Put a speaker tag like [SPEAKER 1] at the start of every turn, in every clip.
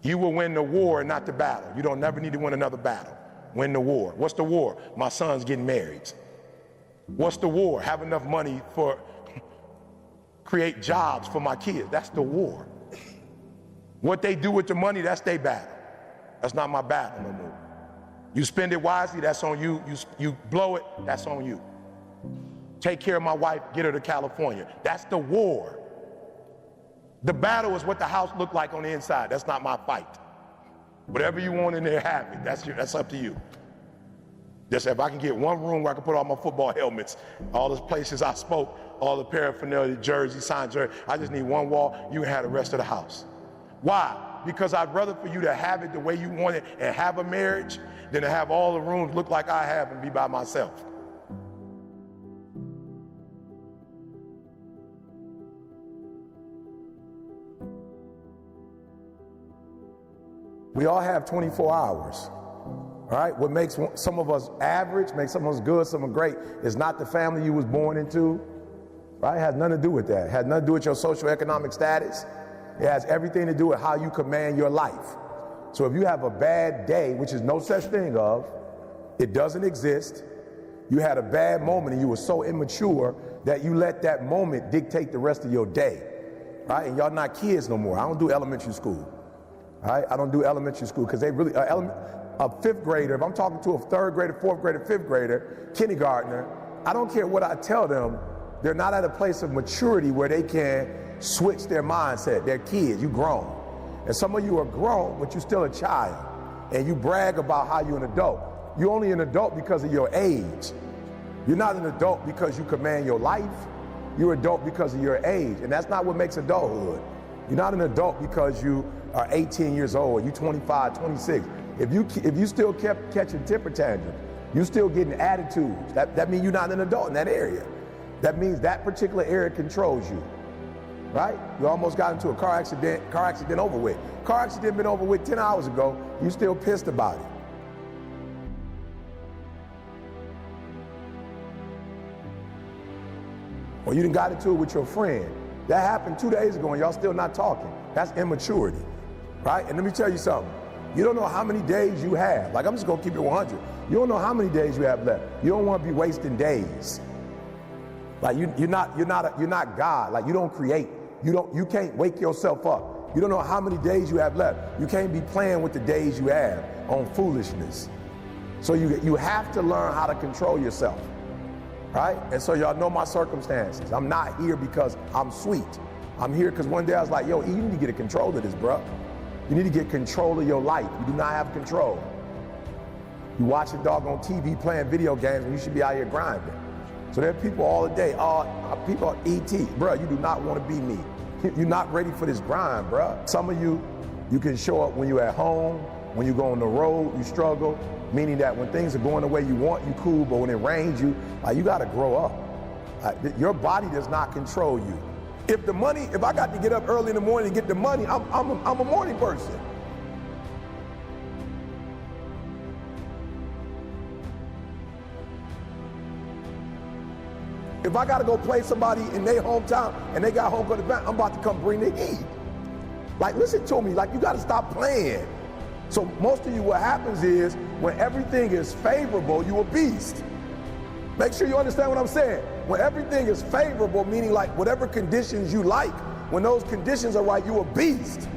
[SPEAKER 1] You will win the war and not the battle. You don't never need to win another battle. Win the war. What's the war? My son's getting married. What's the war? Have enough money for create jobs for my kids. That's the war. What they do with the money, that's their battle. That's not my battle no more. You spend it wisely, that's on you. You blow it, that's on you. Take care of my wife, get her to California. That's the war. The battle is what the house looked like on the inside. That's not my fight. Whatever you want in there, have it. That's up to you. Just if I can get one room where I can put all my football helmets, all the places I spoke, all the paraphernalia, jerseys, signed jersey, I just need one wall, you can have the rest of the house. Why? Because I'd rather for you to have it the way you want it and have a marriage than to have all the rooms look like I have and be by myself. We all have 24 hours, all right? What makes some of us average, makes some of us good, some of us great, is not the family you was born into, right? It has nothing to do with that. It has nothing to do with your socioeconomic status. It has everything to do with how you command your life. So if you have a bad day, which is no such thing of, it doesn't exist, you had a bad moment and you were so immature that you let that moment dictate the rest of your day, right? And y'all not kids no more. I don't do elementary school. Right? I don't do elementary school because they really, a fifth grader, if I'm talking to a third grader, fourth grader, fifth grader, kindergartner, I don't care what I tell them, they're not at a place of maturity where they can switch their mindset. They're kids, you grown. And some of you are grown, but you're still a child. And you brag about how you're an adult. You're only an adult because of your age. You're not an adult because you command your life. You're an adult because of your age. And that's not what makes adulthood. You're not an adult because you are 18 years old, you're 25, 26. If you still kept catching temper tantrums, you still getting attitudes, that means you're not an adult in that area. That means that particular area controls you, right? You almost got into a car accident over with. Car accident been over with 10 hours ago, you still pissed about it. Or you done got into it with your friend. That happened 2 days ago and y'all still not talking. That's immaturity, right? And let me tell you something. You don't know how many days you have. Like, I'm just gonna keep it 100. You don't know how many days you have left. You don't want to be wasting days. Like you're not God. Like you don't create. You can't wake yourself up. You don't know how many days you have left. You can't be playing with the days you have on foolishness. So you have to learn how to control yourself. Right? And so y'all know my circumstances. I'm not here because I'm sweet. I'm here because one day I was like, yo, you need to get a control of this, bro. You need to get control of your life. You do not have control. You watch a dog on TV playing video games and you should be out here grinding. So there are people all the day, people are ET. Bro, you do not want to be me. You're not ready for this grind, bro. Some of you can show up when you're at home, when you go on the road, you struggle. Meaning that when things are going the way you want, you cool, but when it rains, you got to grow up. Your body does not control you. If I got to get up early in the morning and get the money, I'm a morning person. If I got to go play somebody in their hometown and they got home court advantage, I'm about to come bring the heat. Like, listen to me, like you got to stop playing. So most of you, what happens is when everything is favorable, you a beast. Make sure you understand what I'm saying. When everything is favorable, meaning like whatever conditions you like, when those conditions are right, you a beast.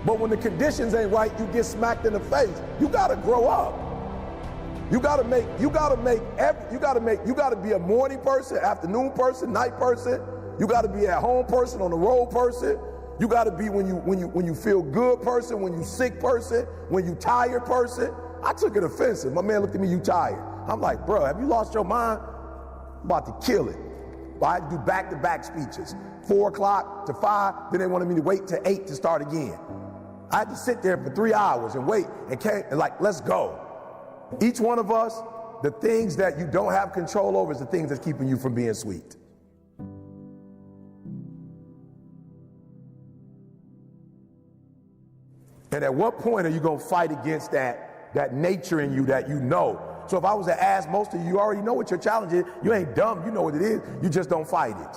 [SPEAKER 1] But when the conditions ain't right, you get smacked in the face. You gotta grow up. You gotta be a morning person, afternoon person, night person. You gotta be at home person, on the road person. You got to be when you feel good person, when you sick person, when you tired person. I took it offensive. My man looked at me, you tired. I'm like, bro, have you lost your mind? I'm about to kill it. But I had to do back-to-back speeches. 4 o'clock to 5, then they wanted me to wait till 8 to start again. I had to sit there for 3 hours and wait and like, let's go. Each one of us, the things that you don't have control over is the things that's keeping you from being sweet. And at what point are you going to fight against that nature in you that you know? So if I was to ask most of you, you already know what your challenge is. You ain't dumb. You know what it is. You just don't fight it.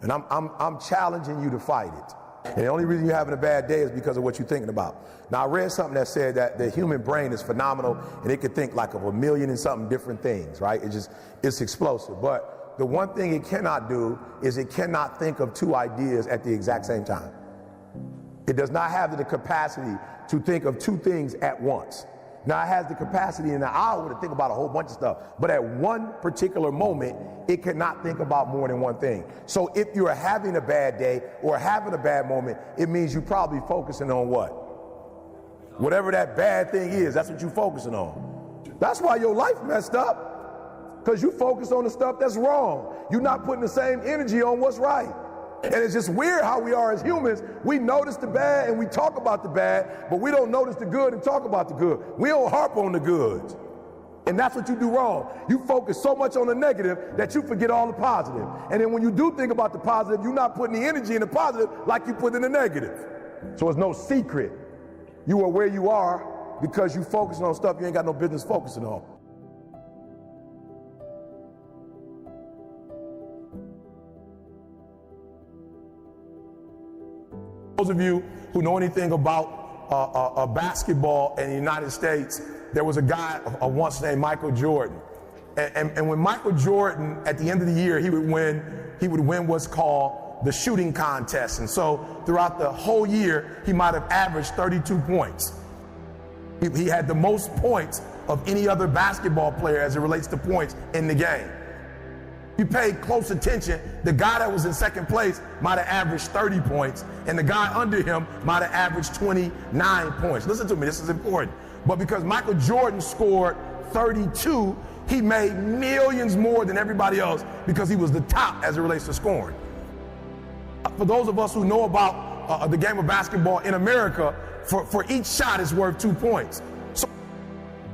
[SPEAKER 1] And I'm challenging you to fight it. And the only reason you're having a bad day is because of what you're thinking about. Now, I read something that said that the human brain is phenomenal and it can think like of 1,000,000 and something different things, right? It's explosive. But the one thing it cannot do is it cannot think of two ideas at the exact same time. It does not have the capacity to think of two things at once. Now, it has the capacity in an hour to think about a whole bunch of stuff, but at one particular moment, it cannot think about more than one thing. So if you're having a bad day or having a bad moment, it means you're probably focusing on what? Whatever that bad thing is, that's what you're focusing on. That's why your life messed up, because you focus on the stuff that's wrong. You're not putting the same energy on what's right. And it's just weird how we are as humans. We notice the bad and we talk about the bad, but we don't notice the good and talk about the good. We don't harp on the good. And that's what you do wrong. You focus so much on the negative that you forget all the positive. And then when you do think about the positive, you're not putting the energy in the positive like you put in the negative. So it's no secret. You are where you are because you focus on stuff you ain't got no business focusing on. Those of you who know anything about basketball in the United States, there was a guy once named Michael Jordan. And when Michael Jordan, at the end of the year, he would win what's called the shooting contest. And so throughout the whole year, he might have averaged 32 points. He had the most points of any other basketball player as it relates to points in the game. You paid close attention, the guy that was in second place might have averaged 30 points, and the guy under him might have averaged 29 points. Listen to me, this is important. But because Michael Jordan scored 32, he made millions more than everybody else because he was the top as it relates to scoring. For those of us who know about the game of basketball in America, for each shot is worth 2 points. So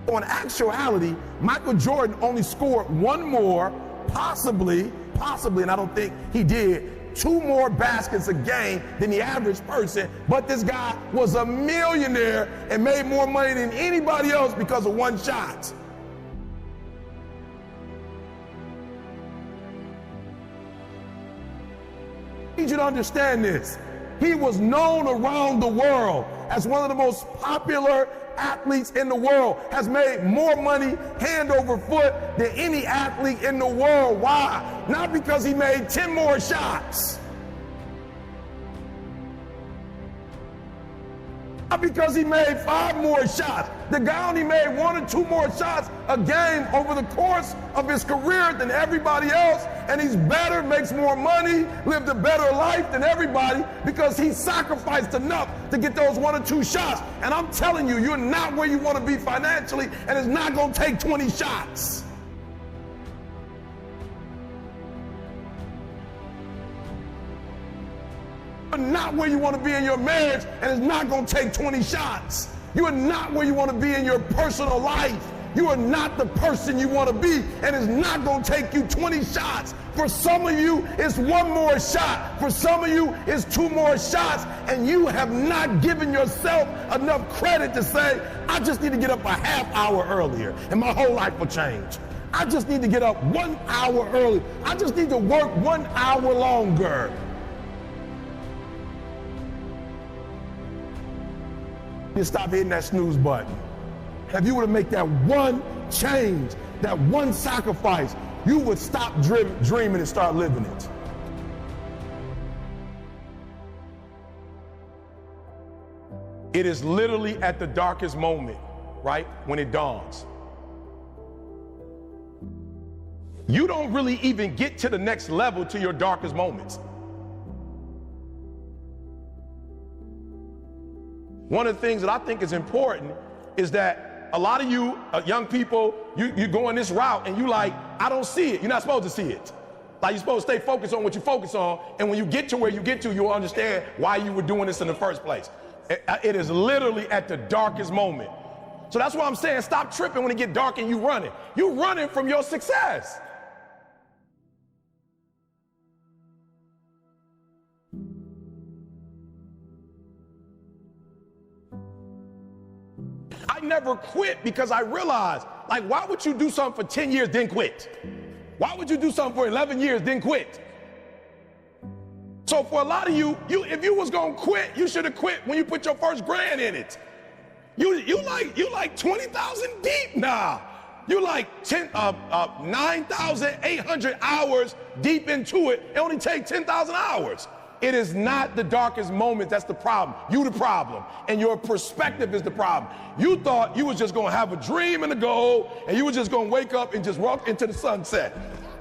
[SPEAKER 1] in actuality, Michael Jordan only scored one more, possibly, and I don't think he did, 2 more baskets a game than the average person, but this guy was a millionaire and made more money than anybody else because of one shot. I need you to understand this. He was known around the world as one of the most popular athletes in the world, has made more money hand over foot than any athlete in the world. Why? Not because he made 10 more shots. Not because he made 5 more shots. The guy only made 1 or 2 more shots a game over the course of his career than everybody else, and he's better, makes more money, lived a better life than everybody because he sacrificed enough to get those 1 or 2 shots. And I'm telling you, you're not where you want to be financially, and it's not going to take 20 shots. You're not where you want to be in your marriage, and it's not going to take 20 shots. You are not where you want to be in your personal life. You are not the person you want to be, and it's not going to take you 20 shots. For some of you, it's 1 more shot. For some of you, it's 2 more shots, and you have not given yourself enough credit to say, I just need to get up a half hour earlier, and my whole life will change. I just need to get up 1 hour early. I just need to work 1 hour longer. You stop hitting that snooze button. If you were to make that one change, that one sacrifice, you would stop dreaming and start living it. It is literally at the darkest moment, right, when it dawns. You don't really even get to the next level to your darkest moments. One of the things that I think is important is that a lot of you young people, you going this route and you like, I don't see it. You're not supposed to see it. Like, you're supposed to stay focused on what you focus on, and when you get to where you get to, you'll understand why you were doing this in the first place. It is literally at the darkest moment. So that's why I'm saying stop tripping when it get dark and you running. You're running from your success. I never quit because I realized, like, why would you do something for 10 years, then quit? Why would you do something for 11 years, then quit? So So for a lot of you, if you was gonna quit, you should have quit when you put your first grand in it. You like 20,000 deep now. You like 9,800 hours deep into it. It only takes 10,000 hours. It is not the darkest moment that's the problem. You the problem, and your perspective is the problem. You thought you was just gonna have a dream and a goal, and you was just gonna wake up and just walk into the sunset.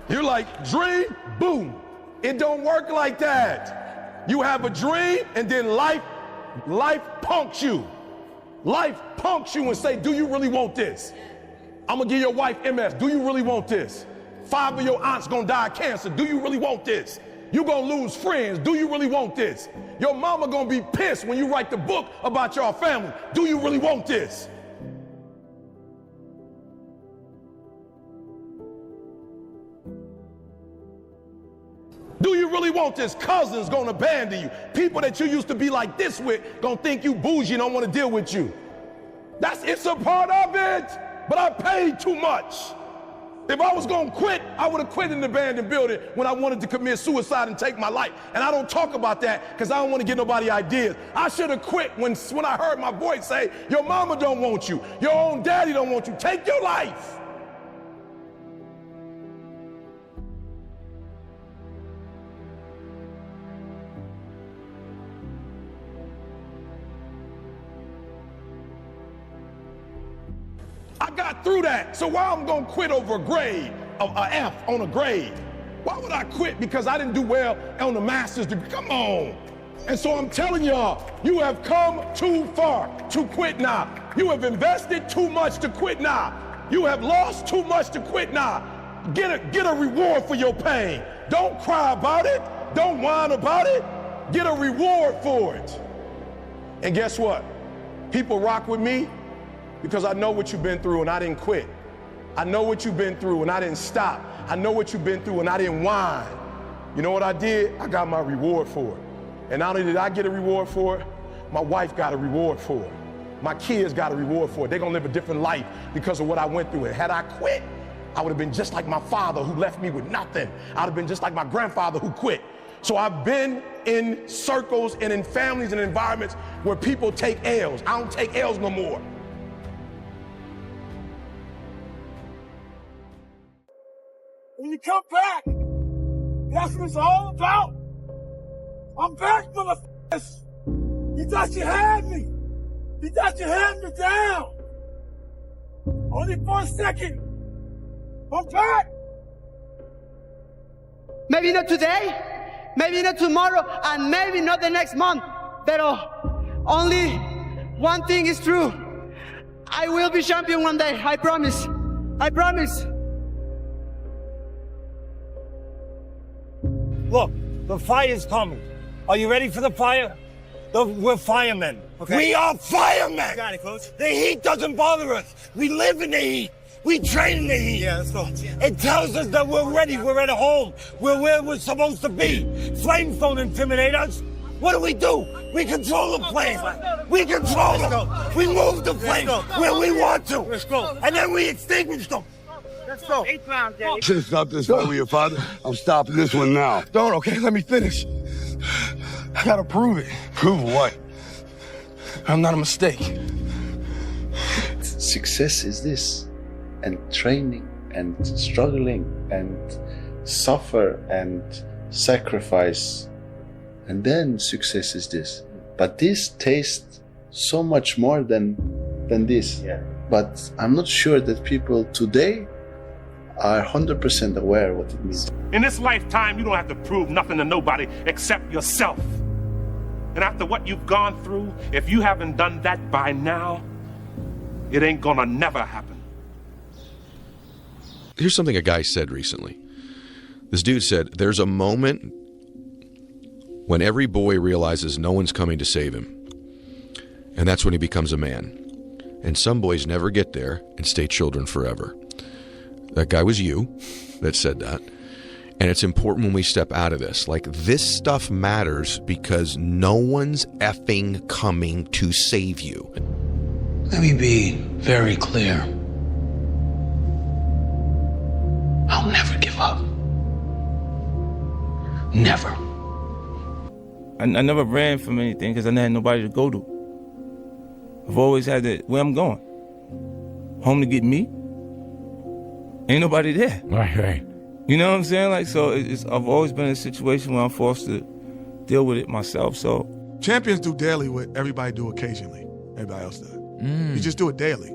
[SPEAKER 1] You're like, dream, boom. It don't work like that. You have a dream, and then life punks you. Life punks you and say, do you really want this? I'm gonna give your wife MS. Do you really want this? 5 of your aunts gonna die of cancer. Do you really want this? You gonna lose friends. Do you really want this? Your mama gonna be pissed when you write the book about your family. Do you really want this? Do you really want this? Cousins gonna abandon you. People that you used to be like this with gonna think you bougie and don't wanna deal with you. It's a part of it, but I paid too much. If I was gonna quit, I would have quit in the abandoned building when I wanted to commit suicide and take my life. And I don't talk about that because I don't want to give nobody ideas. I should have quit when I heard my voice say, your mama don't want you, your own daddy don't want you, take your life. I got through that, so why I'm gonna quit over a grade, an F on a grade? Why would I quit because I didn't do well on the master's degree? Come on. And so I'm telling y'all, you have come too far to quit now. You have invested too much to quit now. You have lost too much to quit now. Get a reward for your pain. Don't cry about it. Don't whine about it. Get a reward for it. And guess what? People rock with me because I know what you've been through and I didn't quit. I know what you've been through and I didn't stop. I know what you've been through and I didn't whine. You know what I did? I got my reward for it. And not only did I get a reward for it, my wife got a reward for it. My kids got a reward for it. They're gonna live a different life because of what I went through. And had I quit, I would have been just like my father who left me with nothing. I'd have been just like my grandfather who quit. So I've been in circles and in families and environments where people take L's. I don't take L's no more.
[SPEAKER 2] When you come back, that's what it's all about. I'm back, motherfuckers. You thought you had me. You thought you had me down. Only for a second. I'm back.
[SPEAKER 3] Maybe not today, maybe not tomorrow, and maybe not the next month. But only one thing is true. I will be champion one day. I promise. I promise.
[SPEAKER 2] Look, the fire's coming. Are you ready for the fire? We're firemen. Okay. We are firemen!
[SPEAKER 4] You got it, Coach.
[SPEAKER 2] The heat doesn't bother us. We live in the heat. We train in the heat.
[SPEAKER 4] Yeah, let's go.
[SPEAKER 2] It tells us that we're ready. We're at home. We're where we're supposed to be. Flames don't intimidate us. What do? We control the flame. We control them. We move the flame where we want to.
[SPEAKER 4] Let's go.
[SPEAKER 2] And then we extinguish them.
[SPEAKER 4] Let's go.
[SPEAKER 5] Should have stopped this fight with your father. I'm stopping this one now.
[SPEAKER 6] Don't, okay? Let me finish. I gotta prove it.
[SPEAKER 5] Prove what?
[SPEAKER 6] I'm not a mistake.
[SPEAKER 7] Success is this, and training and struggling and suffer and sacrifice, and then success is this. But this tastes so much more than this.
[SPEAKER 4] Yeah.
[SPEAKER 7] But I'm not sure that people today are 100% aware what it means.
[SPEAKER 8] In this lifetime, you don't have to prove nothing to nobody except yourself. And after what you've gone through, if you haven't done that by now, it ain't gonna never happen.
[SPEAKER 9] Here's something a guy said recently. This dude said, there's a moment when every boy realizes no one's coming to save him. And that's when he becomes a man. And some boys never get there and stay children forever. That guy was you that said that. And it's important when we step out of this. Like, this stuff matters because no one's effing coming to save you.
[SPEAKER 10] Let me be very clear. I'll never give up. Never.
[SPEAKER 4] I never ran from anything because I never had nobody to go to. I've always had that, where I'm going. Home to get me. Ain't nobody there.
[SPEAKER 11] Right.
[SPEAKER 4] You know what I'm saying? Like, so I've always been in a situation where I'm forced to deal with it myself, so.
[SPEAKER 6] Champions do daily what everybody do occasionally. Everybody else does. You just do it daily.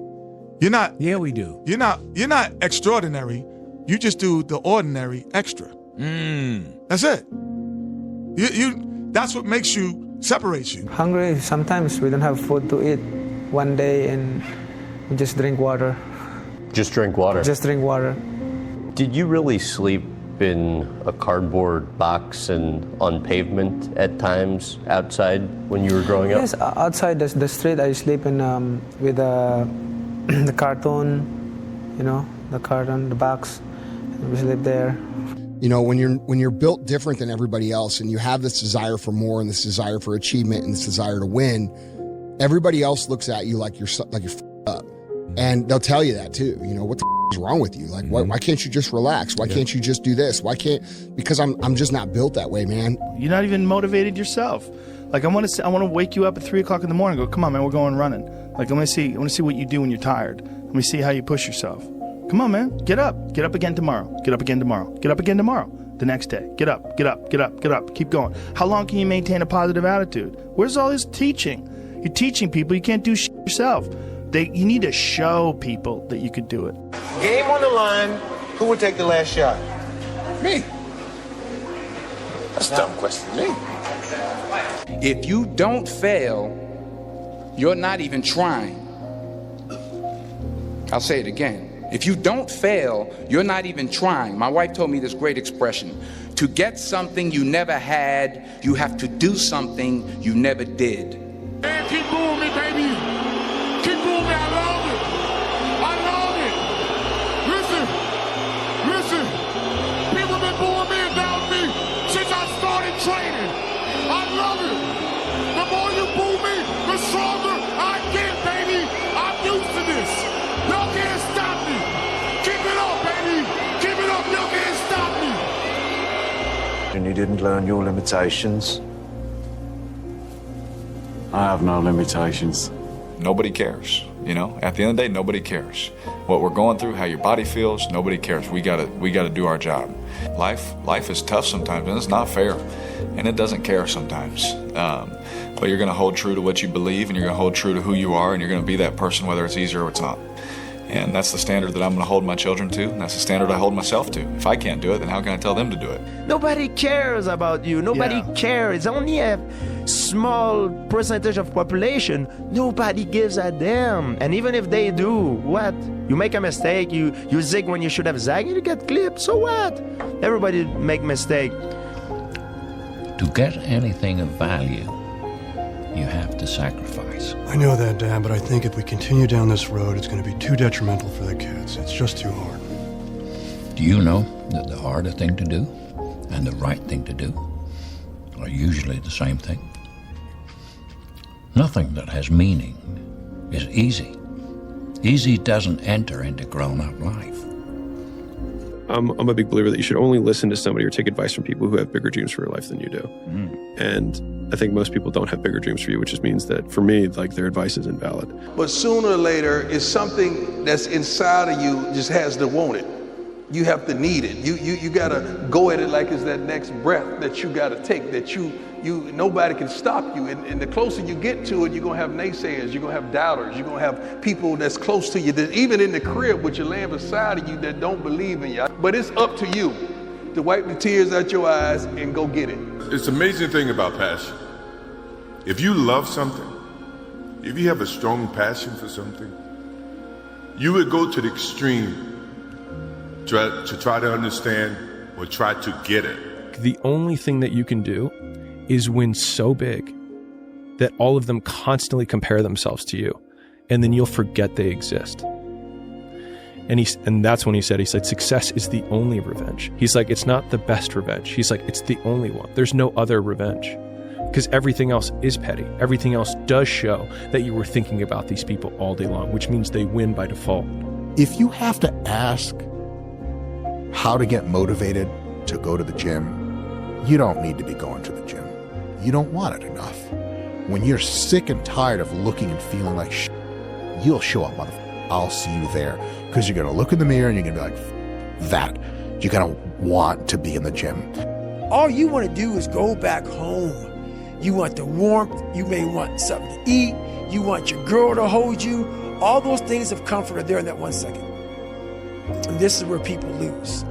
[SPEAKER 6] You're not.
[SPEAKER 11] Yeah, we do.
[SPEAKER 6] You're not extraordinary. You just do the ordinary extra. That's it. That's what makes you, separates you.
[SPEAKER 12] Hungry, sometimes we don't have food to eat one day and we just drink water.
[SPEAKER 13] Just drink water?
[SPEAKER 12] Just drink water.
[SPEAKER 13] Did you really sleep in a cardboard box and on pavement at times outside when you were growing up?
[SPEAKER 12] Yes, outside the street I sleep in with the carton, the box. We sleep there.
[SPEAKER 14] You know, when you're built different than everybody else and you have this desire for more and this desire for achievement and this desire to win, everybody else looks at you like you're up. And they'll tell you that too. You know, what the is wrong with you? Like, why can't you just relax? Why can't you just do this? Because I'm just not built that way, man.
[SPEAKER 15] You're not even motivated yourself. Like, I want to wake you up at 3 o'clock in the morning and go, come on, man, we're going running. Like, I want to see what you do when you're tired. Let me see how you push yourself. Come on, man, get up again tomorrow. Get up again tomorrow. Get up again tomorrow. The next day, get up. Keep going. How long can you maintain a positive attitude? Where's all this teaching? You're teaching people. You can't do shit yourself. You need to show people that you could do it.
[SPEAKER 16] Game on the line. Who would take the last shot?
[SPEAKER 17] Me. That's a dumb question. Me.
[SPEAKER 18] If you don't fail, you're not even trying. I'll say it again. If you don't fail, you're not even trying. My wife told me this great expression. To get something you never had, you have to do something you never did.
[SPEAKER 2] Man, keep moving me, baby. Keep moving me. I love it. I love it. Listen. People have been booing me and down me since I started training. I love it. The more you boo me, the stronger I get, baby. I'm used to this. Y'all can't stop me. Keep it up, baby. Keep it up. Y'all can't stop me.
[SPEAKER 19] And you didn't learn your limitations. I have no limitations.
[SPEAKER 20] Nobody cares, you know? At the end of the day, nobody cares. What we're going through, how your body feels, nobody cares. We gotta do our job. Life is tough sometimes, and it's not fair. And it doesn't care sometimes. But you're gonna hold true to what you believe, and you're gonna hold true to who you are, and you're gonna be that person whether it's easy or it's not. And that's the standard that I'm going to hold my children to, and that's the standard I hold myself to. If I can't do it, then how can I tell them to do it?
[SPEAKER 21] Nobody cares about you. Nobody cares. It's only a small percentage of population. Nobody gives a damn. And even if they do, what? You make a mistake, you zig when you should have zagged, you get clipped. So what? Everybody make mistake.
[SPEAKER 10] To get anything of value, you have to sacrifice.
[SPEAKER 22] I know that, Dad, but I think if we continue down this road, it's going to be too detrimental for the kids. It's just too hard.
[SPEAKER 10] Do you know that the harder thing to do and the right thing to do are usually the same thing? Nothing that has meaning is easy. Easy doesn't enter into grown-up life.
[SPEAKER 23] I'm a big believer that you should only listen to somebody or take advice from people who have bigger dreams for your life than you do. And I think most people don't have bigger dreams for you, which just means that for me, like, their advice is invalid.
[SPEAKER 24] But sooner or later, it's something that's inside of you just has to want it. You have to need it. You gotta go at it like it's that next breath that you gotta take, that nobody can stop you. And the closer you get to it, you're gonna have naysayers, you're gonna have doubters, you're gonna have people that's close to you, that even in the crib with you laying beside of you, that don't believe in you. But it's up to you to wipe the tears out your eyes and go get it.
[SPEAKER 25] It's an amazing thing about passion. If you love something, if you have a strong passion for something, you would go to the extreme to try to understand or try to get it.
[SPEAKER 26] The only thing that you can do is win so big that all of them constantly compare themselves to you, and then you'll forget they exist. And that's when he said, success is the only revenge. He's like, it's not the best revenge. He's like, it's the only one. There's no other revenge. Because everything else is petty. Everything else does show that you were thinking about these people all day long, which means they win by default.
[SPEAKER 27] If you have to ask how to get motivated to go to the gym, you don't need to be going to the gym. you don't want it enough. When you're sick and tired of looking and feeling like shit, you'll show up, motherfucker. I'll see you there. Because you're going to look in the mirror and you're going to be like, that. You're going to want to be in the gym.
[SPEAKER 2] All you want to do is go back home. You want the warmth. You may want something to eat. You want your girl to hold you. All those things of comfort are there in that 1 second. And this is where people lose.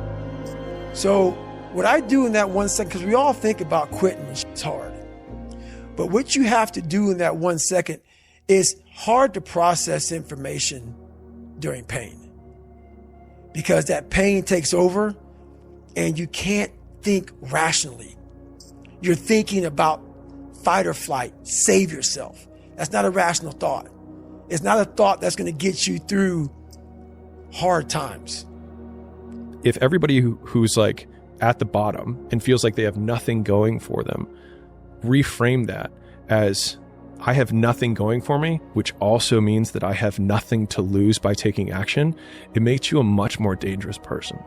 [SPEAKER 2] So what I do in that 1 second, because we all think about quitting when it's hard. But what you have to do in that 1 second is hard to process information during pain. Because that pain takes over and you can't think rationally. You're thinking about fight or flight, save yourself. That's not a rational thought. It's not a thought that's going to get you through hard times.
[SPEAKER 26] If everybody who's like at the bottom and feels like they have nothing going for them, reframe that as I have nothing going for me, which also means that I have nothing to lose by taking action, it makes you a much more dangerous person.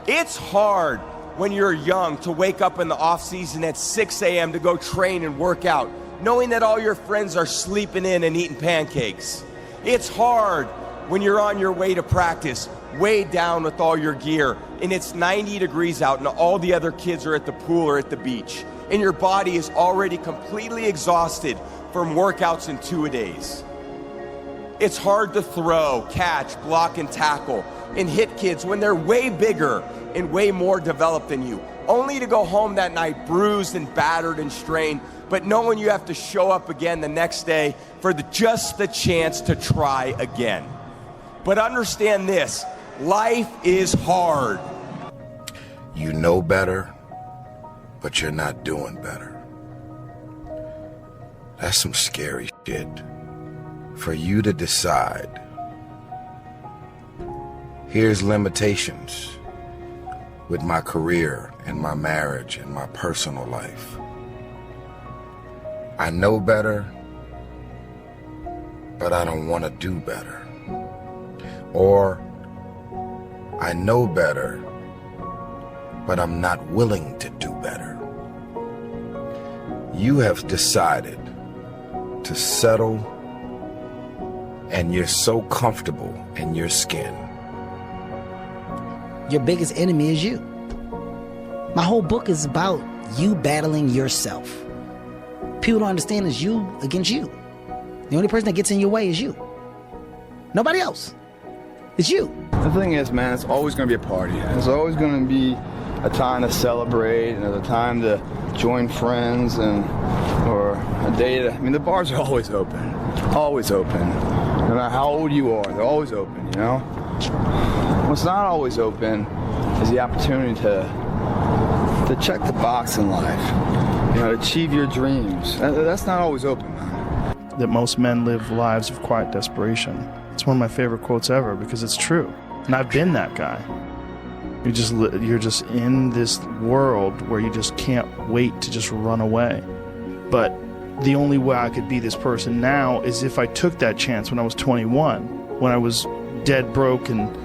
[SPEAKER 1] It's hard when you're young to wake up in the off season at 6 a.m. to go train and work out, knowing that all your friends are sleeping in and eating pancakes. It's hard when you're on your way to practice, weighed down with all your gear, and it's 90 degrees out and all the other kids are at the pool or at the beach, and your body is already completely exhausted from workouts and two-a-days. It's hard to throw, catch, block, and tackle, and hit kids when they're way bigger and way more developed than you, only to go home that night bruised and battered and strained, but knowing you have to show up again the next day for just the chance to try again. But understand this, life is hard.
[SPEAKER 3] You know better, but you're not doing better. That's some scary shit. For you to decide. Here's limitations with my career and my marriage and my personal life. I know better, but I don't want to do better. Or I know better, but I'm not willing to do better. You have decided to settle, and you're so comfortable in your skin.
[SPEAKER 5] Your biggest enemy is you. My whole book is about you battling yourself. People don't understand it's you against you. The only person that gets in your way is you. Nobody else. It's you.
[SPEAKER 7] The thing is, man, it's always going to be a party. There's always going to be a time to celebrate and a time to join friends or a day to... I mean, the bars are always open. Always open. No matter how old you are, they're always open, you know? What's not always open is the opportunity to check the box in life. You know, to achieve your dreams. That's not always open, man.
[SPEAKER 15] That most men live lives of quiet desperation. It's one of my favorite quotes ever because it's true. And I've been that guy. You're just in this world where you just can't wait to just run away. But the only way I could be this person now is if I took that chance when I was 21, when I was dead broke and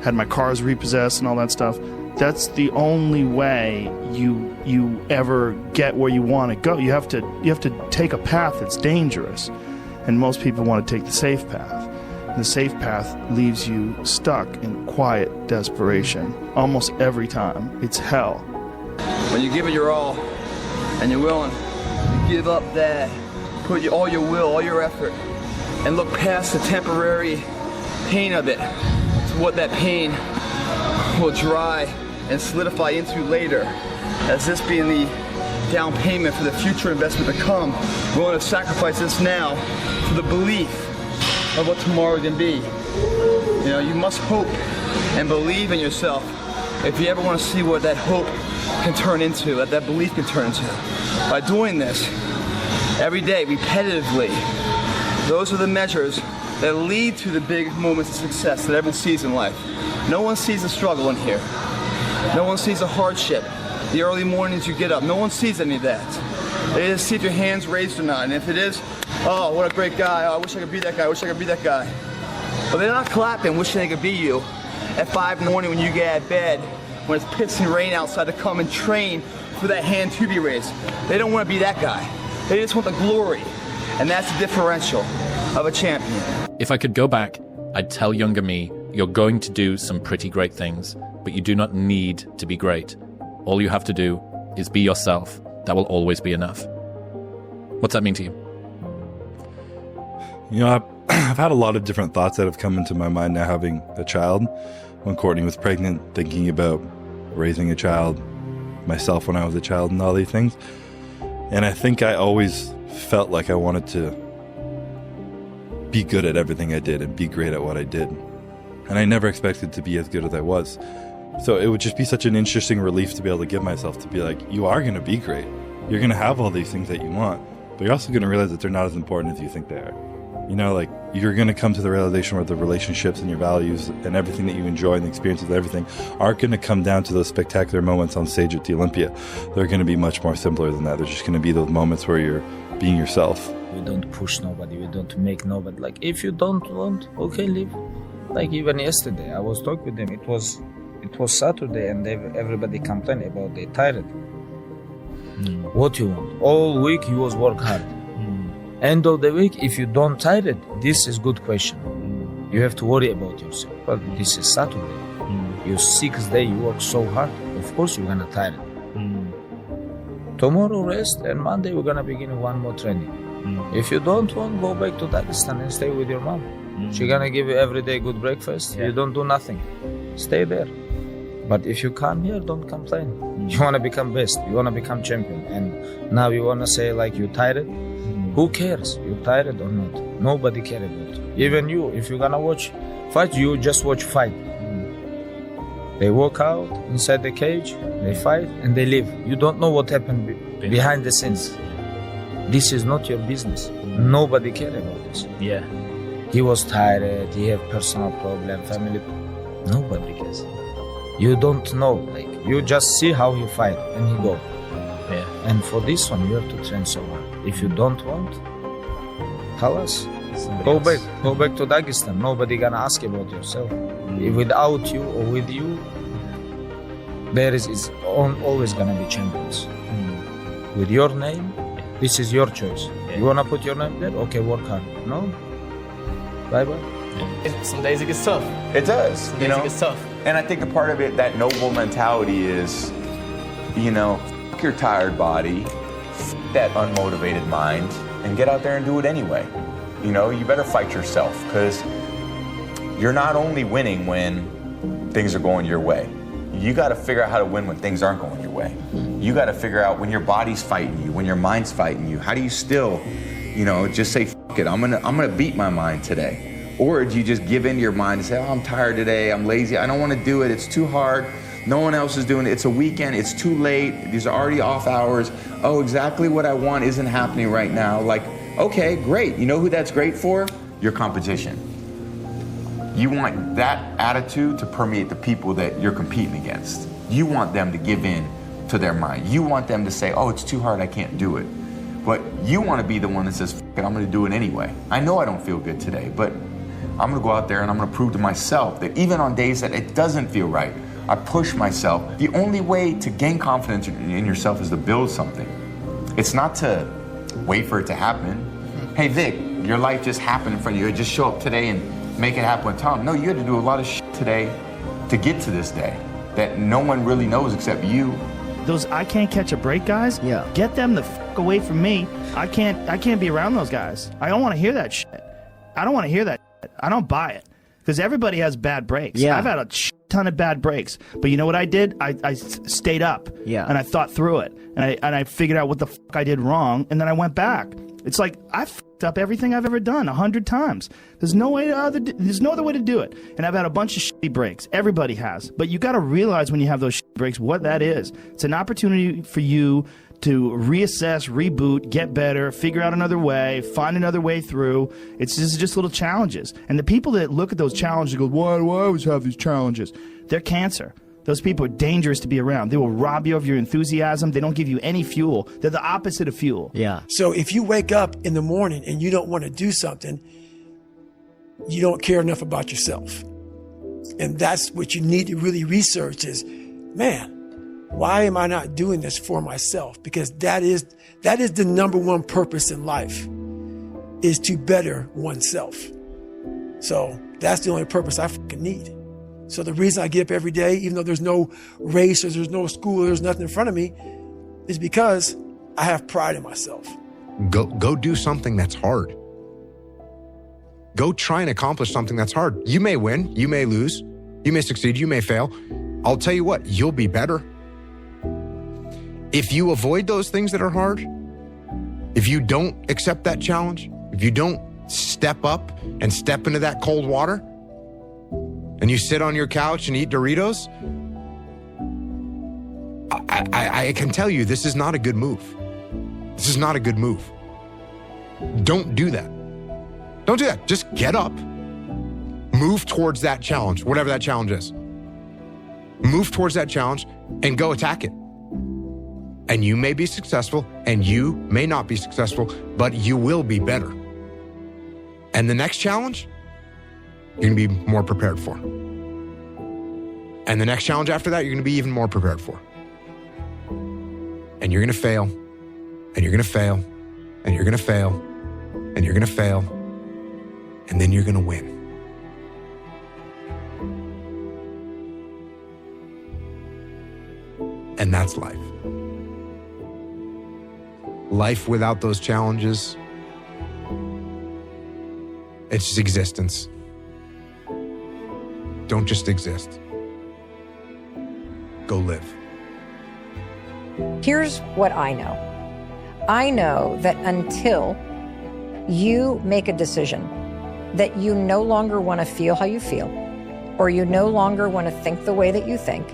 [SPEAKER 15] had my cars repossessed and all that stuff. That's the only way you ever get where you want to go. You have to take a path that's dangerous, and most people want to take the safe path. And the safe path leaves you stuck in quiet desperation. Almost every time, it's hell.
[SPEAKER 7] When you give it your all, and you're willing to give up that, put all your will, all your effort, and look past the temporary pain of it to what that pain will dry and solidify into later, as this being the down payment for the future investment to come. Willing to sacrifice this now for the belief of what tomorrow can be. You know, you must hope and believe in yourself if you ever want to see what that hope can turn into, what that belief can turn into. By doing this every day, repetitively, those are the measures that lead to the big moments of success that everyone sees in life. No one sees the struggle in here. No one sees the hardship, the early mornings you get up. No one sees any of that. They just see if your hand's raised or not. And if it is, oh, what a great guy. Oh, I wish I could be that guy. I wish I could be that guy. But they're not clapping, wishing they could be you at 5 in the morning when you get out of bed, when it's pissing rain outside to come and train for that hand to be raised. They don't want to be that guy. They just want the glory. And that's the differential of a champion.
[SPEAKER 4] If I could go back, I'd tell younger me, you're going to do some pretty great things, but you do not need to be great. All you have to do is be yourself. That will always be enough. What's that mean to you?
[SPEAKER 6] You know, I've had a lot of different thoughts that have come into my mind now having a child. When Courtney was pregnant, thinking about raising a child, myself when I was a child, and all these things. And I think I always felt like I wanted to be good at everything I did and be great at what I did. And I never expected to be as good as I was. So it would just be such an interesting relief to be able to give myself, to be like, you are going to be great. You're going to have all these things that you want, but you're also going to realize that they're not as important as you think they are. You know, like, you're going to come to the realization where the relationships and your values and everything that you enjoy and the experiences of everything aren't going to come down to those spectacular moments on stage at the Olympia. They're going to be much more simpler than that. They're just going to be those moments where you're being yourself.
[SPEAKER 8] We don't push nobody. We don't make nobody. Like, if you don't want, okay, leave. Like, even yesterday, I was talking with them. It was Saturday, and everybody complained about they tired. What you want? All week you was work hard. End of the week, if you don't tired, this is good question. You have to worry about yourself. But this is Saturday. Your 6th day, you work so hard. Of course, you're gonna tired. Tomorrow rest, and Monday we're gonna begin one more training. If you don't want, go back to Dagestan and stay with your mom. She's gonna give you every day good breakfast. You don't do nothing. Stay there. But if you come here, don't complain. You wanna become best. You wanna become champion. And now you wanna say like you tired. Who cares? You tired or not? Nobody cares about you. Even you, if you're gonna watch fight, you just watch fight. They walk out inside the cage, they fight, and they leave. You don't know what happened behind the scenes. This is not your business. Nobody cares about this. Yeah. He was tired, he had personal problem, family. Nobody cares. You don't know, like, you just see how he fight and he go. Yeah. And for this one, you have to train so hard. If you don't want, tell us. Go back to Dagestan. Nobody gonna ask about yourself. Without you or with you, there is always gonna be champions. With your name, this is your choice. You wanna put your name there? Okay, work hard. No? Bye-bye.
[SPEAKER 9] Some days it gets tough.
[SPEAKER 11] It does.
[SPEAKER 9] Some days it gets tough.
[SPEAKER 11] And I think a part of it, that noble mentality is, f*** your tired body, that unmotivated mind, and get out there and do it anyway. You better fight yourself, because you're not only winning when things are going your way. You got to figure out how to win when things aren't going your way. You got to figure out when your body's fighting you, when your mind's fighting you. How do you still, just say, f*** it, I'm gonna beat my mind today. Or do you just give in to your mind and say, oh, I'm tired today, I'm lazy, I don't want to do it, it's too hard, no one else is doing it, it's a weekend, it's too late, these are already off hours, oh, exactly what I want isn't happening right now. Like, okay, great. You know who that's great for? Your competition. You want that attitude to permeate the people that you're competing against. You want them to give in to their mind. You want them to say, oh, it's too hard, I can't do it. But you want to be the one that says, f*** it, I'm going to do it anyway. I know I don't feel good today, but I'm going to go out there and I'm going to prove to myself that even on days that it doesn't feel right, I push myself. The only way to gain confidence in yourself is to build something. It's not to wait for it to happen. Hey, Vic, your life just happened in front of you. Just show up today and make it happen with Tom. No, you had to do a lot of shit today to get to this day that no one really knows except you.
[SPEAKER 15] Those I can't catch a break guys, get them the f*** away from me. I can't be around those guys. I don't want to hear that shit. I don't want to hear that shit. I don't buy it. Because everybody has bad breaks. Yeah. I've had a ton of bad breaks. But you know what I did? I stayed up. Yeah. And I thought through it. And I figured out what the fuck I did wrong. And then I went back. It's like I fucked up everything I've ever done 100 times. There's no other way to do it. And I've had a bunch of shitty breaks. Everybody has. But you got to realize when you have those shitty breaks what that is. It's an opportunity for you to reassess, reboot, get better, figure out another way, find another way through. It's just little challenges. And the people that look at those challenges and go, why do I always have these challenges? They're cancer. Those people are dangerous to be around. They will rob you of your enthusiasm. They don't give you any fuel. They're the opposite of fuel. Yeah.
[SPEAKER 2] So if you wake up in the morning and you don't want to do something, you don't care enough about yourself. And that's what you need to really research is, man, why am I not doing this for myself? Because that is the number one purpose in life, is to better oneself. So that's the only purpose I fucking need. So the reason I get up every day, even though there's no race or there's no school or there's nothing in front of me, is because I have pride in myself.
[SPEAKER 9] Go do something that's hard. Go try and accomplish something that's hard. You may win, you may lose, you may succeed, you may fail. I'll tell you what, you'll be better. If you avoid those things that are hard, if you don't accept that challenge, if you don't step up and step into that cold water, and you sit on your couch and eat Doritos, I can tell you this is not a good move. This is not a good move. Don't do that. Don't do that. Just get up. Move towards that challenge, whatever that challenge is. Move towards that challenge and go attack it. And you may be successful and you may not be successful, but you will be better. And the next challenge, you're going to be more prepared for. And the next challenge after that, you're going to be even more prepared for. And you're going to fail, and you're going to fail, and you're going to fail, and you're going to fail, and then you're going to win. And that's life. Life without those challenges, it's just existence. Don't just exist. Go live.
[SPEAKER 12] Here's what I know. I know that until you make a decision that you no longer want to feel how you feel, or you no longer want to think the way that you think,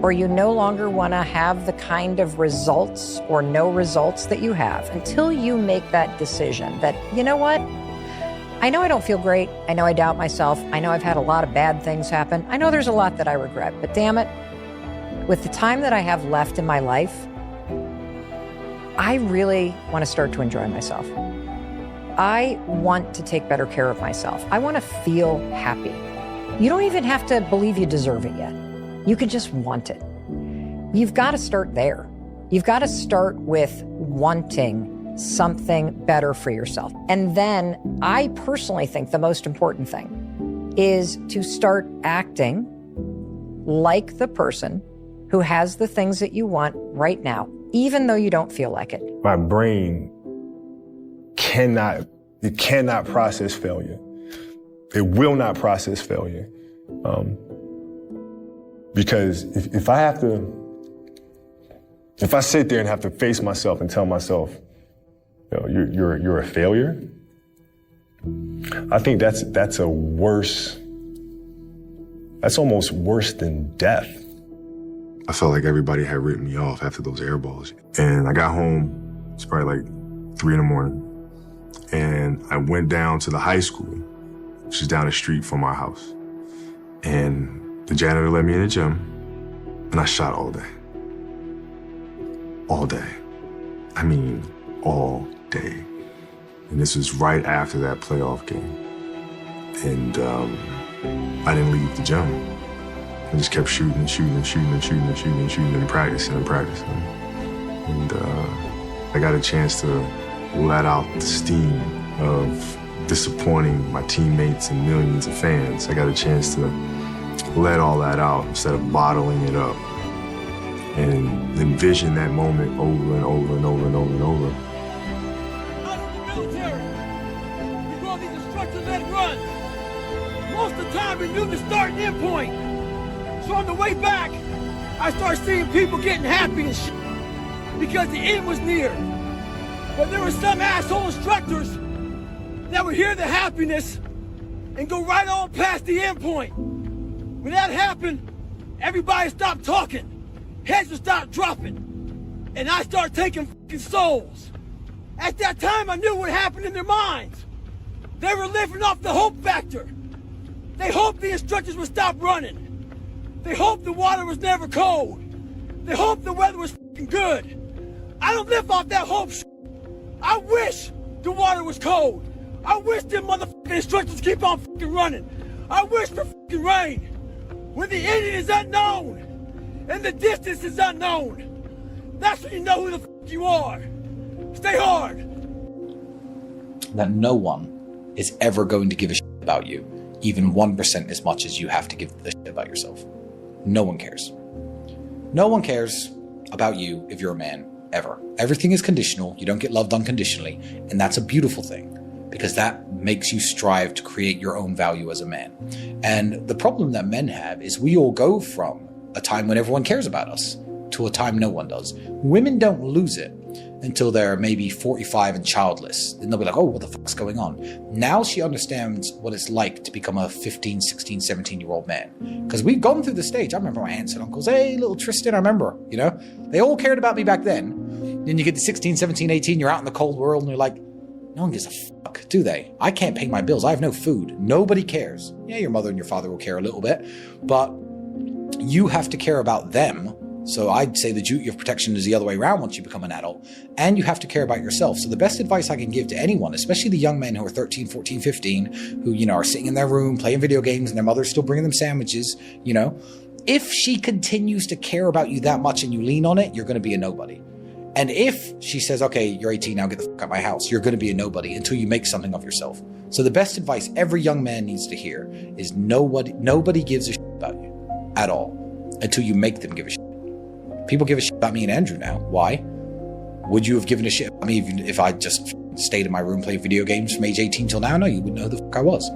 [SPEAKER 12] or you no longer want to have the kind of results or no results that you have, until you make that decision that, you know what? I know I don't feel great. I know I doubt myself. I know I've had a lot of bad things happen. I know there's a lot that I regret, but damn it, with the time that I have left in my life, I really want to start to enjoy myself. I want to take better care of myself. I want to feel happy. You don't even have to believe you deserve it yet. You can just want it. You've got to start there. You've got to start with wanting something better for yourself. And then I personally think the most important thing is to start acting like the person who has the things that you want right now, even though you don't feel like it.
[SPEAKER 13] My brain cannot process failure. It will not process failure. Because if I sit there and have to face myself and tell myself, you know, you're a failure, I think that's almost worse than death. I felt like everybody had written me off after those air balls. And I got home, it's probably like 3 a.m, and I went down to the high school, which is down the street from our house. And the janitor let me in the gym, and I shot all day. All day. I mean, all day. And this was right after that playoff game. And I didn't leave the gym. I just kept shooting and practicing. And I got a chance to let out the steam of disappointing my teammates and millions of fans. I got a chance to let all that out instead of bottling it up, and envision that moment over and over and over and over and over.
[SPEAKER 2] Us in the military, we go on these instructor-led runs. Most of the time, we knew the start and end point. So on the way back, I started seeing people getting happy and shit because the end was near. But there were some asshole instructors that would hear the happiness and go right on past the end point. When that happened, everybody stopped talking. Heads would stop dropping. And I started taking fucking souls. At that time, I knew what happened in their minds. They were living off the hope factor. They hoped the instructors would stop running. They hoped the water was never cold. They hoped the weather was fucking good. I don't live off that hope shit. I wish the water was cold. I wish them motherfucking instructors keep on fucking running. I wish for fucking rain. When the ending is unknown and the distance is unknown. That's when you know who the f you are. Stay hard.
[SPEAKER 14] That no one is ever going to give a shit about you, even 1% as much as you have to give a shit about yourself. No one cares. No one cares about you if you're a man, ever. Everything is conditional. You don't get loved unconditionally, and that's a beautiful thing, because that makes you strive to create your own value as a man. And the problem that men have is we all go from a time when everyone cares about us to a time no one does. Women don't lose it until they're maybe 45 and childless. Then they'll be like, oh, what the fuck's going on? Now she understands what it's like to become a 15, 16, 17-year-old man. Because we've gone through the stage. I remember my aunts and uncles, hey, little Tristan, I remember, you know? They all cared about me back then. Then you get to 16, 17, 18, you're out in the cold world, and you're like, no one gives a fuck, do they? I can't pay my bills. I have no food. Nobody cares. Yeah, your mother and your father will care a little bit, but you have to care about them. So I'd say the duty of protection is the other way around once you become an adult, and you have to care about yourself. So the best advice I can give to anyone, especially the young men who are 13, 14, 15, who, you know, are sitting in their room playing video games and their mother's still bringing them sandwiches, you know, if she continues to care about you that much and you lean on it, you're going to be a nobody. And if she says, okay, you're 18 now, get the fuck out of my house, you're going to be a nobody until you make something of yourself. So the best advice every young man needs to hear is nobody gives a shit about you at all until you make them give a shit. People give a shit about me and Andrew now. Why? Would you have given a shit about me if I just stayed in my room playing video games from age 18 till now? No, you wouldn't know who the fuck I was.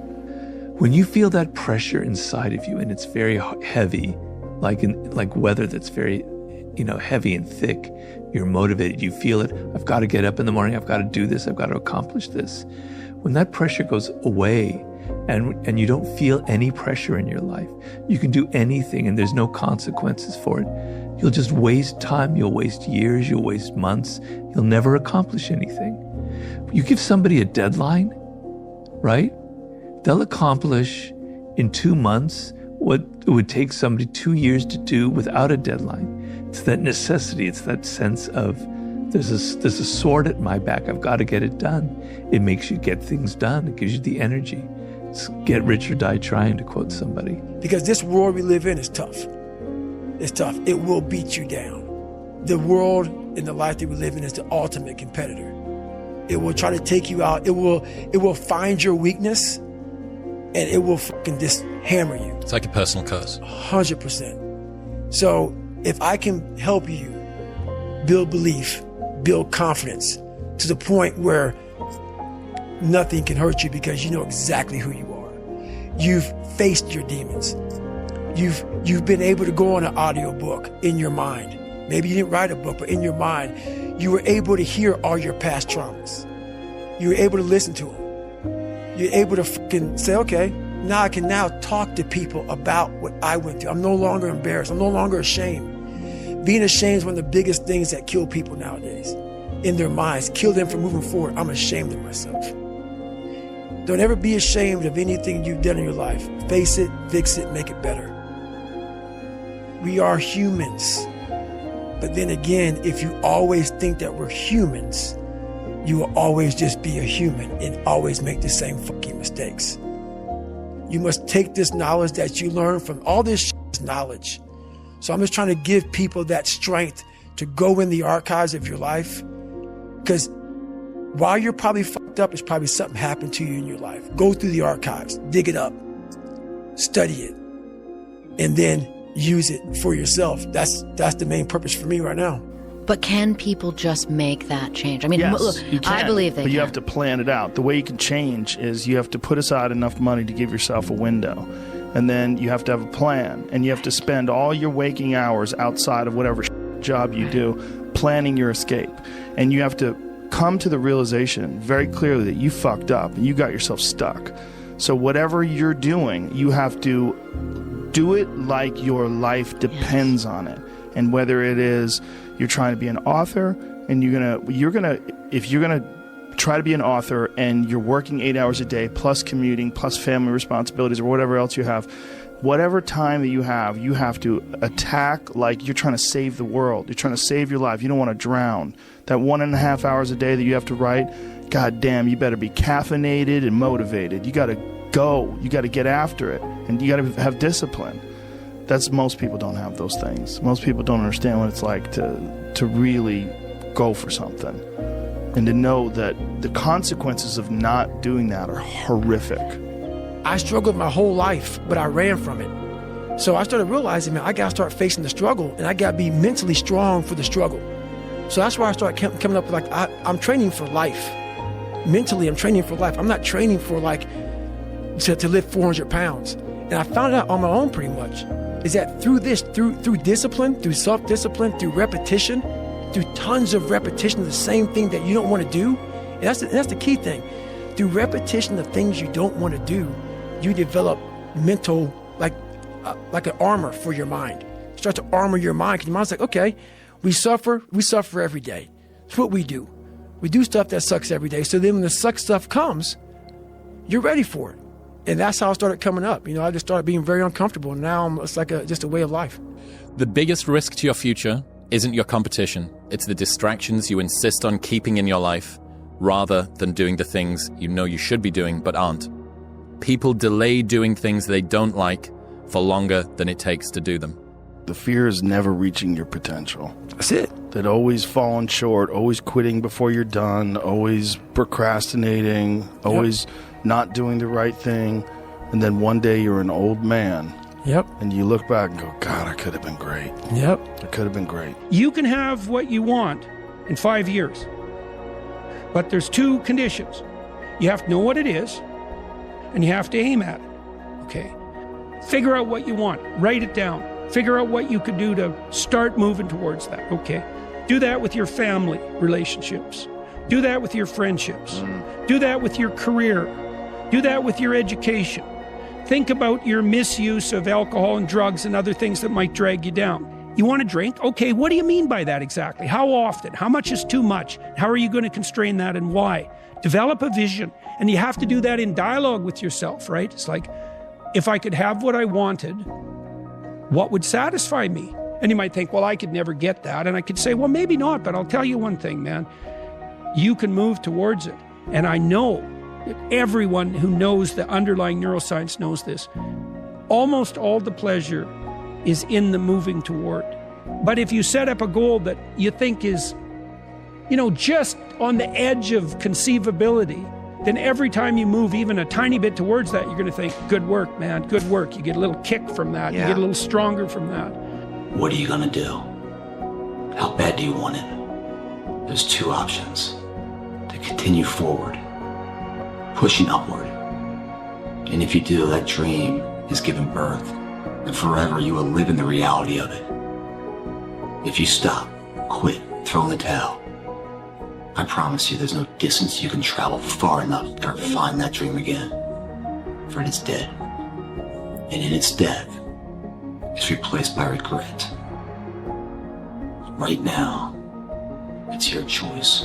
[SPEAKER 16] When you feel that pressure inside of you and it's very heavy, like weather that's very, heavy and thick, you're motivated, you feel it. I've got to get up in the morning. I've got to do this. I've got to accomplish this. When that pressure goes away and you don't feel any pressure in your life, you can do anything and there's no consequences for it. You'll just waste time, you'll waste years, you'll waste months, you'll never accomplish anything. You give somebody a deadline, right? They'll accomplish in 2 months what it would take somebody 2 years to do without a deadline. It's that necessity, it's that sense of there's a sword at my back, I've got to get it done. It makes you get things done, it gives you the energy. It's get rich or die trying, to quote somebody.
[SPEAKER 2] Because this world we live in is tough. It's tough. It will beat you down. The world and the life that we live in is the ultimate competitor. It will try to take you out. It will find your weakness and it will fucking just hammer you.
[SPEAKER 4] It's like a personal curse.
[SPEAKER 2] 100%. So if I can help you build belief, build confidence to the point where nothing can hurt you because you know exactly who you are. You've faced your demons. You've been able to go on an audiobook in your mind. Maybe you didn't write a book, but in your mind, you were able to hear all your past traumas. You were able to listen to them. You're able to fucking say, okay, now I can now talk to people about what I went through. I'm no longer embarrassed. I'm no longer ashamed. Being ashamed is one of the biggest things that kill people nowadays. In their minds, kill them from moving forward. I'm ashamed of myself. Don't ever be ashamed of anything you've done in your life. Face it, fix it, make it better. We are humans. But then again, if you always think that we're humans, you will always just be a human and always make the same fucking mistakes. You must take this knowledge that you learn from all this knowledge. So I'm just trying to give people that strength to go in the archives of your life. Because while you're probably fucked up, it's probably something happened to you in your life. Go through the archives, dig it up, study it, and then use it for yourself. That's the main purpose for me right now.
[SPEAKER 17] But can people just make that change? I mean,
[SPEAKER 15] yes,
[SPEAKER 17] look,
[SPEAKER 15] you can,
[SPEAKER 17] I believe they
[SPEAKER 15] but
[SPEAKER 17] can.
[SPEAKER 15] you have to plan it out. The way you can change is you have to put aside enough money to give yourself a window. And then you have to have a plan. And you have to spend all your waking hours outside of whatever job you do planning your escape. And you have to come to the realization very clearly that you fucked up and you got yourself stuck. So whatever you're doing, you have to do it like your life depends on it. And whether it is you're trying to be an author and if you're gonna try to be an author and you're working 8 hours a day plus commuting plus family responsibilities or whatever else you have, whatever time that you have to attack like you're trying to save the world. You're trying to save your life. You don't want to drown. That 1.5 hours a day that you have to write, God damn, you better be caffeinated and motivated. You got to go. You got to get after it. And you got to have discipline. Most people don't have those things. Most people don't understand what it's like to really go for something and to know that the consequences of not doing that are horrific.
[SPEAKER 10] I struggled my whole life, but I ran from it. So I started realizing, man, I got to start facing the struggle, and I got to be mentally strong for the struggle. So that's why I started coming up with, I'm training for life. Mentally, I'm training for life. I'm not training for, to lift 400 pounds. And I found out on my own pretty much, is that through discipline, through self-discipline, through repetition, through tons of repetition of the same thing that you don't want to do, and that's the key thing. Through repetition of things you don't want to do, you develop mental, like an armor for your mind. You start to armor your mind, because your mind's like, okay, we suffer every day. That's what we do. We do stuff that sucks every day. So then when the suck stuff comes, you're ready for it. And that's how I started coming up. I just started being very uncomfortable. And now it's like just a way of life.
[SPEAKER 4] The biggest risk to your future isn't your competition. It's the distractions you insist on keeping in your life rather than doing the things you know you should be doing but aren't. People delay doing things they don't like for longer than it takes to do them.
[SPEAKER 15] The fear is never reaching your potential.
[SPEAKER 10] That's it.
[SPEAKER 15] That always falling short, always quitting before you're done, always procrastinating, always not doing the right thing. And then one day you're an old man.
[SPEAKER 10] Yep.
[SPEAKER 15] And you look back and go, God, I could have been great.
[SPEAKER 10] Yep.
[SPEAKER 15] I could have been great.
[SPEAKER 18] You can have what you want in 5 years. But there's two conditions. You have to know what it is, and you have to aim at it. Okay. Figure out what you want. Write it down. Figure out what you could do to start moving towards that. Okay. Do that with your family relationships. Do that with your friendships. Do that with your career. Do that with your education. Think about your misuse of alcohol and drugs and other things that might drag you down. You want to drink? Okay, what do you mean by that exactly? How often? How much is too much? How are you going to constrain that, and why? Develop a vision, and you have to do that in dialogue with yourself, right? It's like, if I could have what I wanted, what would satisfy me? And you might think, well, I could never get that. And I could say, well, maybe not, but I'll tell you one thing, man. You can move towards it. And I know that everyone who knows the underlying neuroscience knows this. Almost all the pleasure is in the moving toward. But if you set up a goal that you think is, just on the edge of conceivability, then every time you move even a tiny bit towards that, you're going to think, good work, man, good work. You get a little kick from that. You get a little stronger from that.
[SPEAKER 19] What are you going to do? How bad do you want it? There's two options. To continue forward, pushing upward. And if you do, that dream is given birth, and forever you will live in the reality of it. If you stop, quit, throw in the towel, I promise you there's no distance you can travel far enough to ever find that dream again. For it is dead. And in its death, it's replaced by regret. Right now, it's your choice.